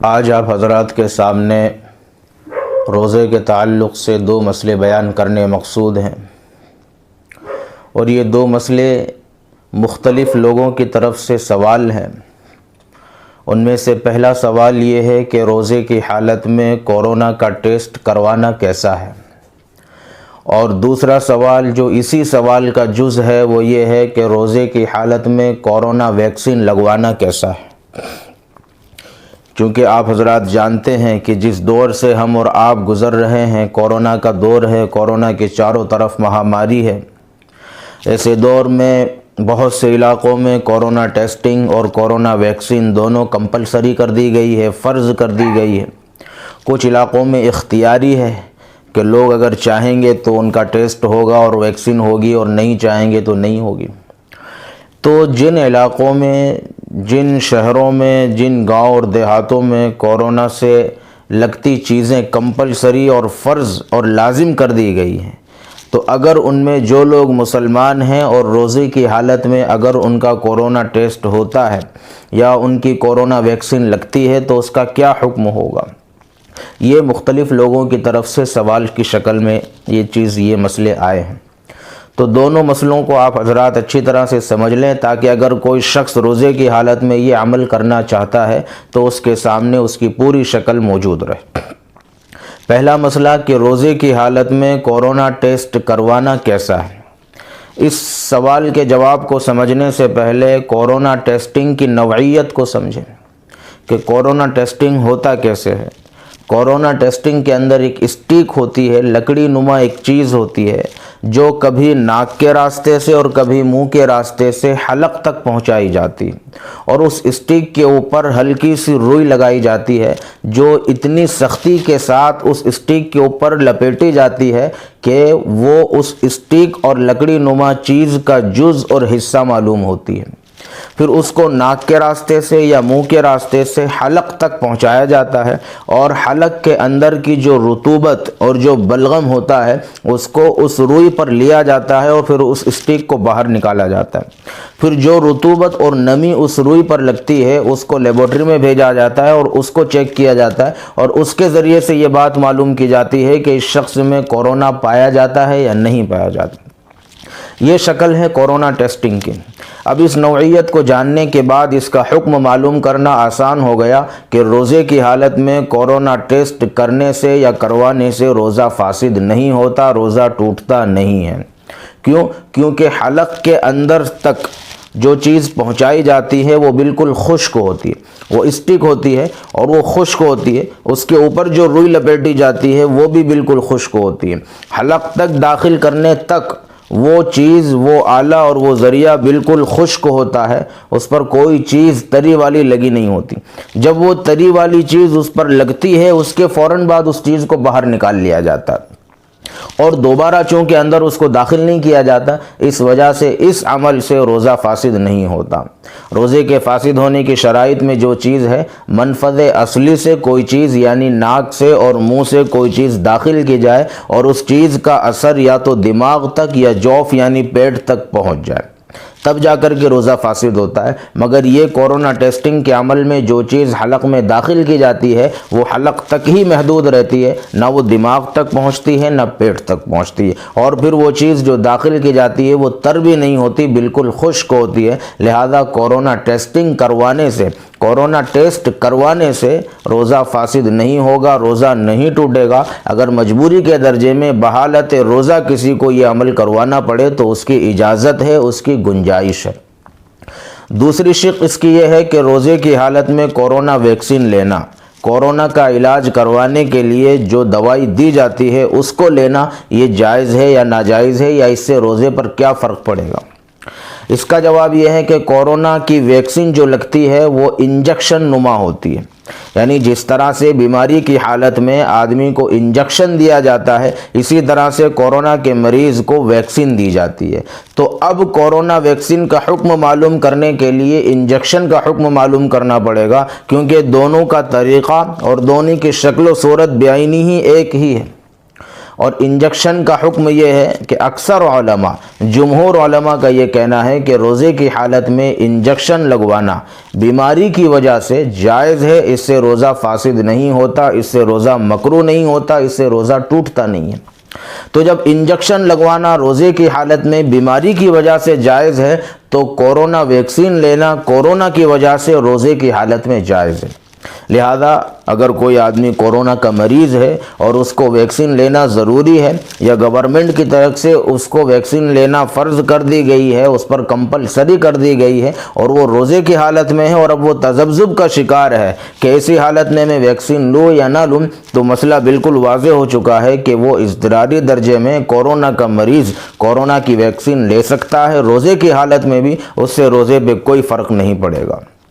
آج آپ حضرات کے سامنے روزے کے تعلق سے دو مسئلے بیان کرنے مقصود ہیں، اور یہ دو مسئلے مختلف لوگوں کی طرف سے سوال ہیں۔ ان میں سے پہلا سوال یہ ہے کہ روزے کی حالت میں کورونا کا ٹیسٹ کروانا کیسا ہے، اور دوسرا سوال جو اسی سوال کا جز ہے وہ یہ ہے کہ روزے کی حالت میں کورونا ویکسین لگوانا کیسا ہے۔ چونکہ آپ حضرات جانتے ہیں کہ جس دور سے ہم اور آپ گزر رہے ہیں کورونا کا دور ہے، کورونا کے چاروں طرف مہاماری ہے۔ ایسے دور میں بہت سے علاقوں میں کورونا ٹیسٹنگ اور کورونا ویکسین دونوں کمپلسری کر دی گئی ہے، فرض کر دی گئی ہے۔ کچھ علاقوں میں اختیاری ہے کہ لوگ اگر چاہیں گے تو ان کا ٹیسٹ ہوگا اور ویکسین ہوگی، اور نہیں چاہیں گے تو نہیں ہوگی۔ تو جن علاقوں میں، جن شہروں میں، جن گاؤں اور دیہاتوں میں کورونا سے لگتی چیزیں کمپلسری اور فرض اور لازم کر دی گئی ہیں، تو اگر ان میں جو لوگ مسلمان ہیں اور روزے کی حالت میں اگر ان کا کورونا ٹیسٹ ہوتا ہے یا ان کی کورونا ویکسین لگتی ہے تو اس کا کیا حکم ہوگا؟ یہ مختلف لوگوں کی طرف سے سوال کی شکل میں یہ مسئلے آئے ہیں۔ تو دونوں مسئلوں کو آپ حضرات اچھی طرح سے سمجھ لیں، تاکہ اگر کوئی شخص روزے کی حالت میں یہ عمل کرنا چاہتا ہے تو اس کے سامنے اس کی پوری شکل موجود رہے۔ پہلا مسئلہ کہ روزے کی حالت میں کورونا ٹیسٹ کروانا کیسا ہے۔ اس سوال کے جواب کو سمجھنے سے پہلے کورونا ٹیسٹنگ کی نوعیت کو سمجھیں کہ کورونا ٹیسٹنگ ہوتا کیسے ہے۔ کورونا ٹیسٹنگ کے اندر ایک اسٹیک ہوتی ہے، لکڑی نما ایک چیز ہوتی ہے جو کبھی ناک کے راستے سے اور کبھی منہ کے راستے سے حلق تک پہنچائی جاتی، اور اس اسٹیک کے اوپر ہلکی سی روئی لگائی جاتی ہے جو اتنی سختی کے ساتھ اس اسٹیک کے اوپر لپیٹی جاتی ہے کہ وہ اس اسٹیک اور لکڑی نما چیز کا جز اور حصہ معلوم ہوتی ہے۔ پھر اس کو ناک کے راستے سے یا منہ کے راستے سے حلق تک پہنچایا جاتا ہے، اور حلق کے اندر کی جو رطوبت اور جو بلغم ہوتا ہے اس کو اس روئی پر لیا جاتا ہے اور پھر اس اسٹیک کو باہر نکالا جاتا ہے۔ پھر جو رطوبت اور نمی اس روئی پر لگتی ہے اس کو لیبارٹری میں بھیجا جاتا ہے اور اس کو چیک کیا جاتا ہے، اور اس کے ذریعے سے یہ بات معلوم کی جاتی ہے کہ اس شخص میں کورونا پایا جاتا ہے یا نہیں پایا جاتا۔ یہ شکل ہے کورونا ٹیسٹنگ کی۔ اب اس نوعیت کو جاننے کے بعد اس کا حکم معلوم کرنا آسان ہو گیا کہ روزے کی حالت میں کورونا ٹیسٹ کرنے سے یا کروانے سے روزہ فاسد نہیں ہوتا، روزہ ٹوٹتا نہیں ہے۔ کیوں؟ کیونکہ حلق کے اندر تک جو چیز پہنچائی جاتی ہے وہ بالکل خشک ہوتی ہے، وہ اسٹک ہوتی ہے اور وہ خشک ہوتی ہے۔ اس کے اوپر جو روئی لپیٹی جاتی ہے وہ بھی بالکل خشک ہوتی ہے۔ حلق تک داخل کرنے تک وہ چیز، وہ آلہ اور وہ ذریعہ بالکل خشک ہوتا ہے، اس پر کوئی چیز تری والی لگی نہیں ہوتی۔ جب وہ تری والی چیز اس پر لگتی ہے اس کے فوراً بعد اس چیز کو باہر نکال لیا جاتا ہے، اور دوبارہ چونکہ اندر اس کو داخل نہیں کیا جاتا، اس وجہ سے اس عمل سے روزہ فاسد نہیں ہوتا۔ روزے کے فاسد ہونے کی شرائط میں جو چیز ہے، منفذ اصلی سے کوئی چیز یعنی ناک سے اور منہ سے کوئی چیز داخل کی جائے اور اس چیز کا اثر یا تو دماغ تک یا جوف یعنی پیٹ تک پہنچ جائے، تب جا کر کے روزہ فاسد ہوتا ہے۔ مگر یہ کورونا ٹیسٹنگ کے عمل میں جو چیز حلق میں داخل کی جاتی ہے وہ حلق تک ہی محدود رہتی ہے، نہ وہ دماغ تک پہنچتی ہے نہ پیٹ تک پہنچتی ہے، اور پھر وہ چیز جو داخل کی جاتی ہے وہ تر بھی نہیں ہوتی، بالکل خشک ہوتی ہے۔ لہذا کورونا ٹیسٹنگ کروانے سے، کورونا ٹیسٹ کروانے سے روزہ فاسد نہیں ہوگا، روزہ نہیں ٹوٹے گا۔ اگر مجبوری کے درجے میں بحالت روزہ کسی کو یہ عمل کروانا پڑے تو اس کی اجازت ہے، اس کی گنجائش ہے۔ دوسری شق اس کی یہ ہے کہ روزے کی حالت میں کورونا ویکسین لینا، کورونا کا علاج کروانے کے لیے جو دوائی دی جاتی ہے اس کو لینا، یہ جائز ہے یا ناجائز ہے، یا اس سے روزے پر کیا فرق پڑے گا؟ اس کا جواب یہ ہے کہ کورونا کی ویکسین جو لگتی ہے وہ انجیکشن نما ہوتی ہے، یعنی جس طرح سے بیماری کی حالت میں آدمی کو انجیکشن دیا جاتا ہے اسی طرح سے کورونا کے مریض کو ویکسین دی جاتی ہے۔ تو اب کورونا ویکسین کا حکم معلوم کرنے کے لیے انجیکشن کا حکم معلوم کرنا پڑے گا، کیونکہ دونوں کا طریقہ اور دونوں کی شکل و صورت بعینی ہی ایک ہی ہے، اور انجیکشن کا حکم یہ ہے کہ اکثر علماء، جمہور علماء کا یہ کہنا ہے کہ روزے کی حالت میں انجیکشن لگوانا بیماری کی وجہ سے جائز ہے، اس سے روزہ فاسد نہیں ہوتا، اس سے روزہ مکروہ نہیں ہوتا، اس سے روزہ ٹوٹتا نہیں ہے۔ تو جب انجیکشن لگوانا روزے کی حالت میں بیماری کی وجہ سے جائز ہے تو کورونا ویکسین لینا کورونا کی وجہ سے روزے کی حالت میں جائز ہے۔ لہذا اگر کوئی آدمی کورونا کا مریض ہے اور اس کو ویکسین لینا ضروری ہے یا گورنمنٹ کی طرف سے اس کو ویکسین لینا فرض کر دی گئی ہے، اس پر کمپلسری کر دی گئی ہے، اور وہ روزے کی حالت میں ہے اور اب وہ تذبذب کا شکار ہے کہ ایسی حالت میں ویکسین لوں یا نہ لوں، تو مسئلہ بالکل واضح ہو چکا ہے کہ وہ اضطراری درجے میں کورونا کا مریض کورونا کی ویکسین لے سکتا ہے، روزے کی حالت میں بھی اس سے روزے پہ کوئی فرق نہیں پڑے گا۔